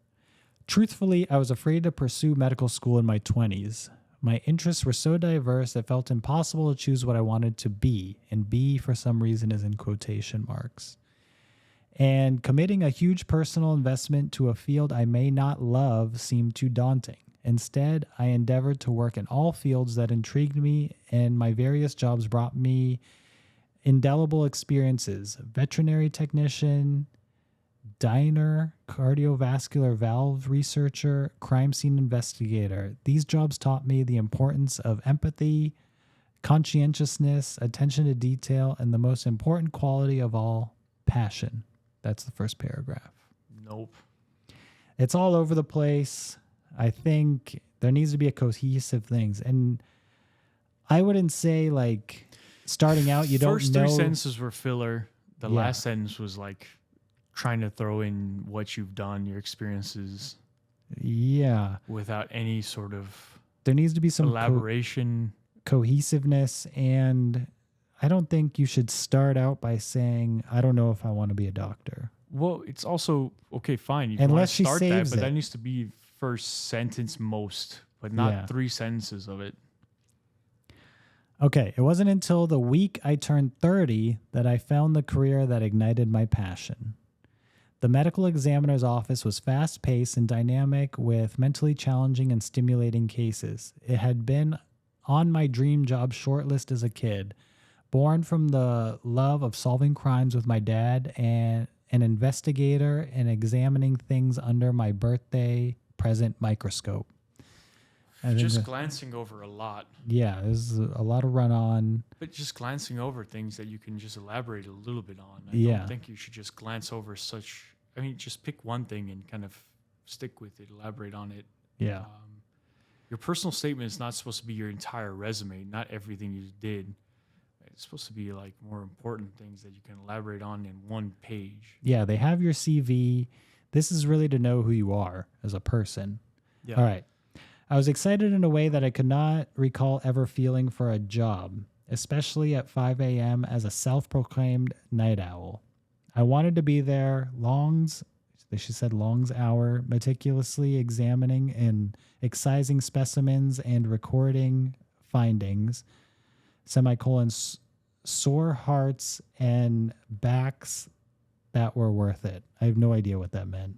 Truthfully, I was afraid to pursue medical school in my 20s. My interests were so diverse it felt impossible to choose what I wanted to be, and be for some reason is in quotation marks. And committing a huge personal investment to a field I may not love seemed too daunting. Instead, I endeavored to work in all fields that intrigued me, and my various jobs brought me indelible experiences: veterinary technician, diner, cardiovascular valve researcher, crime scene investigator. These jobs taught me the importance of empathy, conscientiousness, attention to detail, and the most important quality of all, passion. That's the first paragraph. Nope. It's all over the place. I think there needs to be a cohesive things. And I wouldn't say like starting out, you don't know. First three sentences were filler. The Yeah. last sentence was like trying to throw in what you've done, your experiences, Yeah. without any sort of There needs to be some elaboration. cohesiveness. And I don't think you should start out by saying, I don't know if I want to be a doctor. Well, it's also okay, fine. You can Unless she start that, saves but it. that needs to be first sentence most, but not Yeah. 3 sentences of it. Okay, it wasn't until the week I turned 30 that I found the career that ignited my passion. The medical examiner's office was fast-paced and dynamic with mentally challenging and stimulating cases. It had been on my dream job shortlist as a kid, born from the love of solving crimes with my dad and an investigator and examining things under my birthday present microscope. And then Just glancing over a lot, yeah, there's a lot of run on. but just glancing over things that you can just elaborate a little bit on. I Yeah. don't think you should just glance over such. I mean, just pick one thing and kind of stick with it, elaborate on it. Yeah. Your personal statement is not supposed to be your entire resume, not everything you did. It's supposed to be like more important things that you can elaborate on in one page. Yeah, they have your CV. This is really to know who you are as a person. Yeah. All right. I was excited in a way that I could not recall ever feeling for a job, especially at 5 a.m. as a self-proclaimed night owl. I wanted to be there, she said Long's hour, meticulously examining and excising specimens and recording findings, semicolons, sore hearts and backs that were worth it. I have no idea what that meant.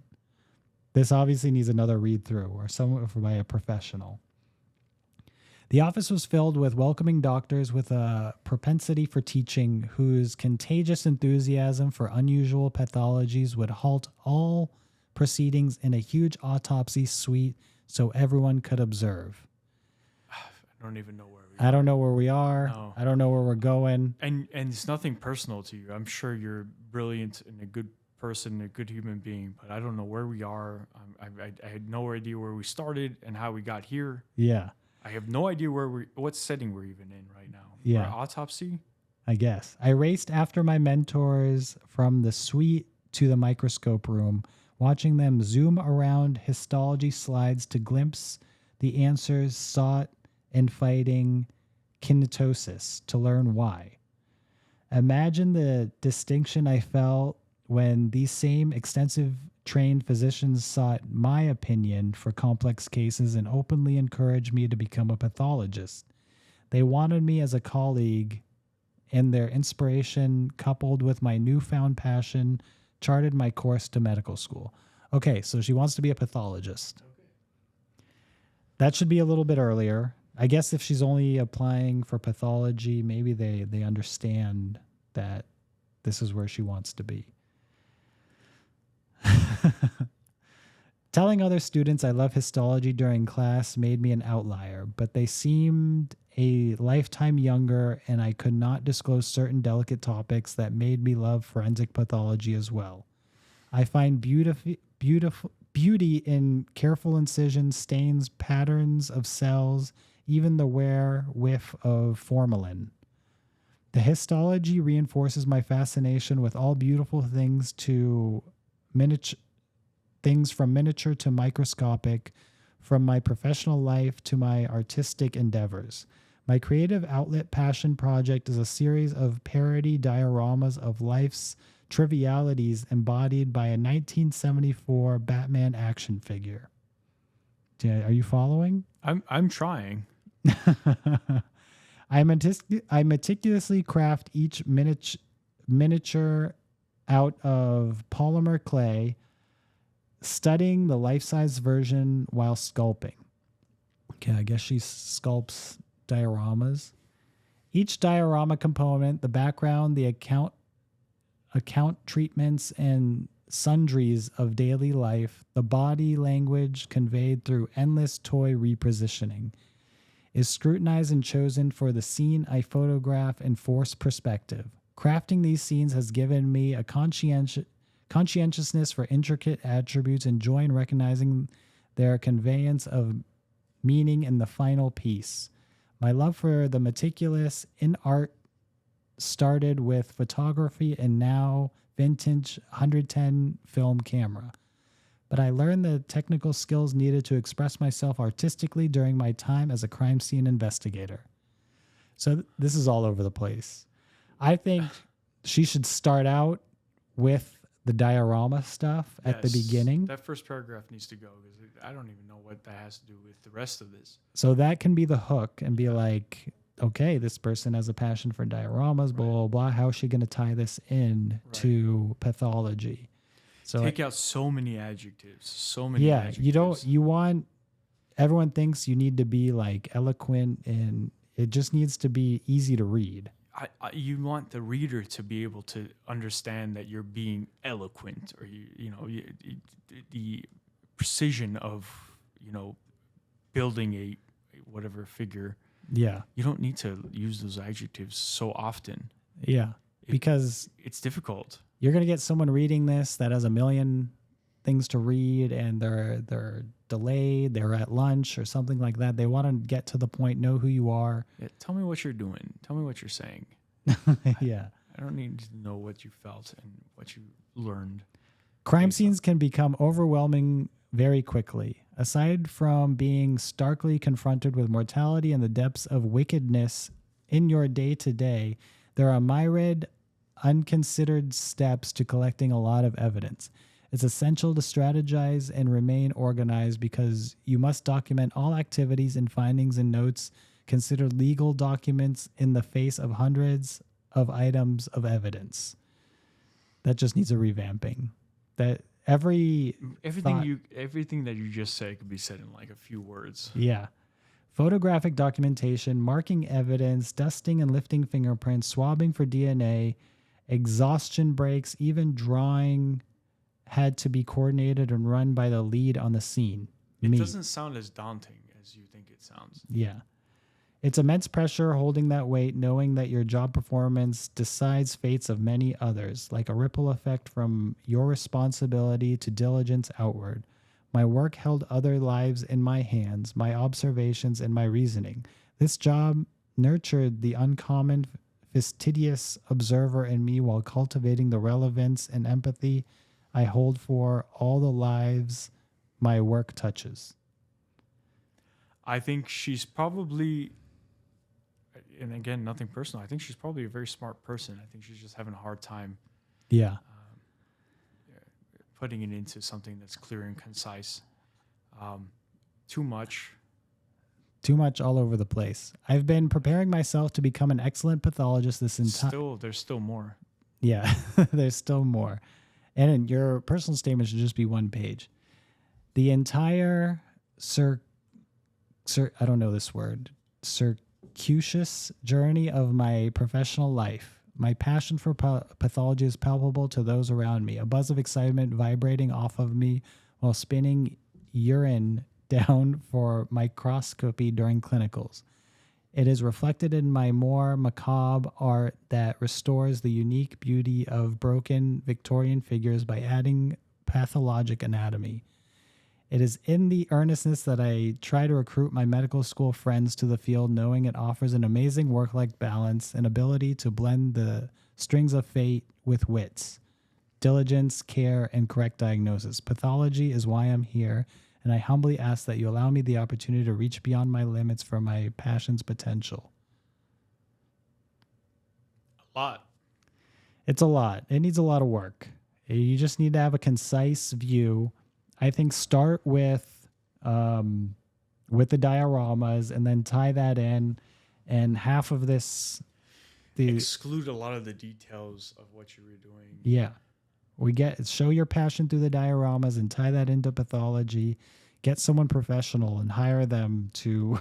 This obviously needs another read through or someone by a professional. The office was filled with welcoming doctors with a propensity for teaching whose contagious enthusiasm for unusual pathologies would halt all proceedings in a huge autopsy suite so everyone could observe. I don't even know where we I don't know where we are. No. I don't know where we're going. And it's nothing personal to you. I'm sure you're brilliant and a good person, a good human being, but I don't know where we are. I had no idea where we started and how we got here. Yeah, I have no idea what setting we're even in right now. Yeah. We're autopsy. I guess. I raced after my mentors from the suite to the microscope room, watching them zoom around histology slides to glimpse the answers sought in fighting kinetosis to learn why. Imagine the distinction I felt when these same extensive trained physicians sought my opinion for complex cases and openly encouraged me to become a pathologist. They wanted me as a colleague and their inspiration, coupled with my newfound passion, charted my course to medical school. Okay, so she wants to be a pathologist. That should be a little bit earlier. I guess if she's only applying for pathology, maybe they understand that this is where she wants to be. Telling other students I love histology during class made me an outlier, but they seemed a lifetime younger, and I could not disclose certain delicate topics that made me love forensic pathology as well. I find beauty in careful incisions, stains, patterns of cells, even the wear whiff of formalin. The histology reinforces my fascination with all beautiful things from miniature to microscopic, from my professional life to my artistic endeavors. My creative outlet passion project is a series of parody dioramas of life's trivialities embodied by a 1974 Batman action figure. Are you following? I'm trying. I meticulously craft each miniature out of polymer clay, studying the life-size version while sculpting. Okay, I guess she sculpts dioramas. Each diorama component, the background, the account treatments, and sundries of daily life, the body language conveyed through endless toy repositioning, is scrutinized and chosen for the scene I photograph and force perspective. Crafting these scenes has given me a conscientiousness for intricate attributes and joy in recognizing their conveyance of meaning in the final piece. My love for the meticulous in art started with photography and now vintage 110 film camera. But I learned the technical skills needed to express myself artistically during my time as a crime scene investigator. So this is all over the place. I think she should start out with the diorama stuff at the beginning. That first paragraph needs to go because I don't even know what that has to do with the rest of this. So that can be the hook and be like, okay, this person has a passion for dioramas, blah, blah, blah. How is she going to tie this in to pathology? So take out so many adjectives, adjectives. Everyone thinks you need to be like eloquent, and it just needs to be easy to read. You want the reader to be able to understand that you're being eloquent, or the precision of building a whatever figure. Yeah, you don't need to use those adjectives so often. Yeah, because it's difficult. You're gonna get someone reading this that has a million things to read, and they're delayed. They're at lunch or something like that. They want to get to the point, know who you are. Yeah, tell me what you're doing. Tell me what you're saying. Yeah. I don't need to know what you felt and what you learned. Crime scenes can become overwhelming very quickly. Aside from being starkly confronted with mortality and the depths of wickedness in your day-to-day, there are myriad unconsidered steps to collecting a lot of evidence. It's essential to strategize and remain organized because you must document all activities and findings and notes, consider legal documents in the face of hundreds of items of evidence. That just needs a revamping. That everything that you just said could be said in like a few words. Yeah. Photographic documentation, marking evidence, dusting and lifting fingerprints, swabbing for DNA, exhaustion breaks, even drawing had to be coordinated and run by the lead on the scene. It doesn't sound as daunting as you think it sounds. Yeah. It's immense pressure holding that weight, knowing that your job performance decides fates of many others, like a ripple effect from your responsibility to diligence outward. My work held other lives in my hands, my observations and my reasoning. This job nurtured the uncommon, fastidious observer in me while cultivating the relevance and empathy I hold for all the lives my work touches. I think she's probably, and again, nothing personal, I think she's probably a very smart person. I think she's just having a hard time putting it into something that's clear and concise. Too much, Too much all over the place. I've been preparing myself to become an excellent pathologist this entire... There's still more. Yeah, there's still more. And your personal statement should just be one page. The entire I don't know this word. Circuitous journey of my professional life. My passion for pathology is palpable to those around me. A buzz of excitement vibrating off of me while spinning urine down for microscopy during clinicals. It is reflected in my more macabre art that restores the unique beauty of broken Victorian figures by adding pathologic anatomy. It is in the earnestness that I try to recruit my medical school friends to the field, knowing it offers an amazing work-life balance and ability to blend the strings of fate with wits, diligence, care, and correct diagnosis. Pathology is why I'm here, and I humbly ask that you allow me the opportunity to reach beyond my limits for my passion's potential. A lot. It's a lot. It needs a lot of work. You just need to have a concise view. I think start with the dioramas and then tie that in, and half of this... Exclude a lot of the details of what you were doing. Yeah. Show your passion through the dioramas and tie that into pathology. Get someone professional and hire them to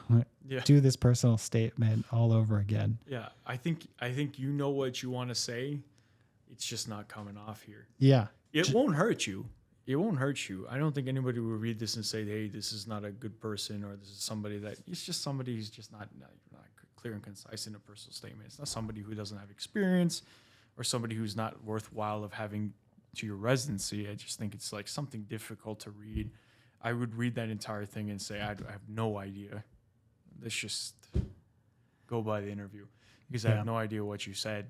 do this personal statement all over again. Yeah, I think you know what you want to say. It's just not coming off here. Yeah. It won't hurt you. It won't hurt you. I don't think anybody will read this and say, hey, this is not a good person, or this is somebody that... It's just somebody who's just not clear and concise in a personal statement. It's not somebody who doesn't have experience or somebody who's not worthwhile of having to your residency. I just think it's like something difficult to read. I would read that entire thing and say, I have no idea. Let's just go by the interview, because I have no idea what you said.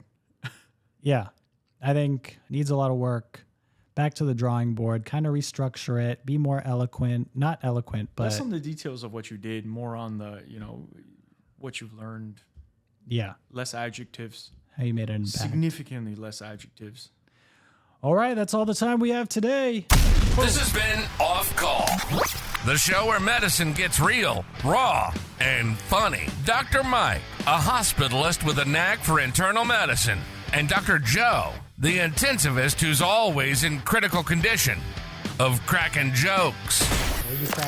Yeah. I think it needs a lot of work. Back to the drawing board, kind of restructure it, be more eloquent, not eloquent, but... Less on the details of what you did, more on the, what you've learned. Yeah. Less adjectives. How you made an impact. Significantly less adjectives. All right, that's all the time we have today. This has been Off Call, the show where medicine gets real, raw, and funny. Dr. Mike, a hospitalist with a knack for internal medicine, and Dr. Joe, the intensivist who's always in critical condition of cracking jokes.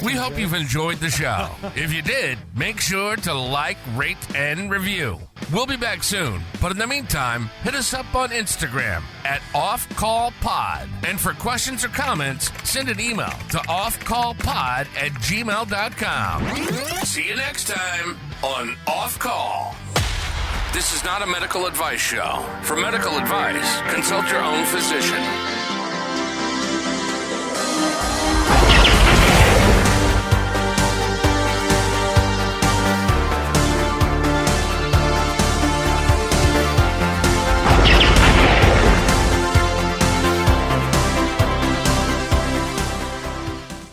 We hope you've enjoyed the show. If you did, make sure to like, rate, and review. We'll be back soon, but in the meantime, hit us up on Instagram at offcallpod. And for questions or comments, send an email to offcallpod@gmail.com. See you next time on Off Call. This is not a medical advice show. For medical advice, consult your own physician.